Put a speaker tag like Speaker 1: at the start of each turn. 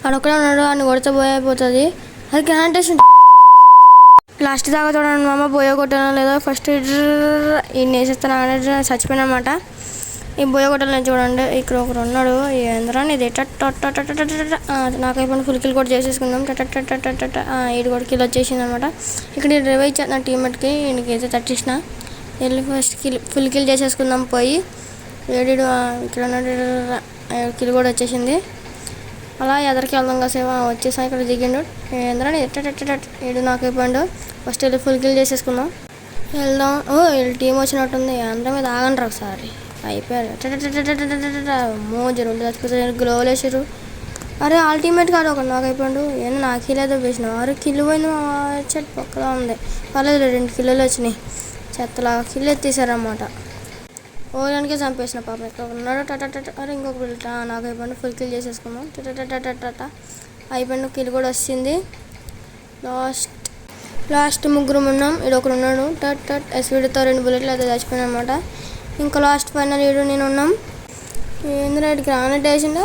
Speaker 1: అక్కడే ఉన్నాడు, అని కొడితే పోయిపోతుంది. అది గ్రానైట్ వేసి లాస్ట్ దాకా చూడండి మామ బోయ కొట్టానో లేదో. ఫస్ట్ ఈ వేసేస్తాను అనేది చచ్చిపోయిన అనమాట. ఈ బోయ కొట్టాలని చూడండి. ఇక్కడ ఒకరు ఉన్నాడు, ఏంద్రా ఇది నాకు అయిపోయిన ఫుల్ కిల్ కూడా చేసేసుకున్నాం. ఈడు కూడా కిల్ వచ్చేసింది అనమాట. ఇక్కడ రివైవ్ ఇచ్చేస్తున్నా టీమ్మేట్కి, ఈయనకి అయితే తట్టించిన. వెళ్ళి ఫస్ట్ ఫుల్ కిల్ చేసేసుకుందాం పోయి. ఏడు ఇక్కడ ఉన్నాడు, కిల్ కూడా వచ్చేసింది. అలా ఎదరికి వెళ్దాం కాసేపు వచ్చేసా. ఇక్కడ దిగిండు, ఏంద్రా ఏడు నాకు అయిపోయాడు. ఫస్ట్ వెళ్ళి ఫుల్ కిల్ చేసేసుకుందాం, వెళ్దాం. వీళ్ళు టీం వచ్చినట్టుంది, అందరం మీద ఆగండి ఒకసారి. అయిపోయారు మోజరు చచ్చిపోతే గ్లోవల్ వేసారు. అరే అల్టిమేట్ కాదు ఒక నాకు అయిపోయాడు. ఏమో నా కిల్లేదో వేసినావు. అరే కిల్లు పోయింది చెట్టు పక్కలో ఉంది. పర్లేదు 2 కిల్లులు వచ్చినాయి. చెత్తలా కిల్లు ఎత్తేసారన్నమాట. ఓయానికే చంపేసిన పాపం. ఇక్కడ ఉన్నాడు అరే ఇంకొక బిల్ట నాకు అయిపోయింది. ఫుల్ కిల్ చేసేసుకున్నాం. అయిపోయింది, కిల్ కూడా వచ్చింది. లాస్ట్ ముగ్గురు ఉన్నాం. ఇది ఒకరు ఉన్నాడు ఎస్వీడితో 2 బుల్లెట్లు అయితే చచ్చిపోయినా అనమాట. ఇంకా లాస్ట్ ఫైనల్ నేను ఉన్నాం. ఏంద్రా గ్రానైట్ వేసిండు.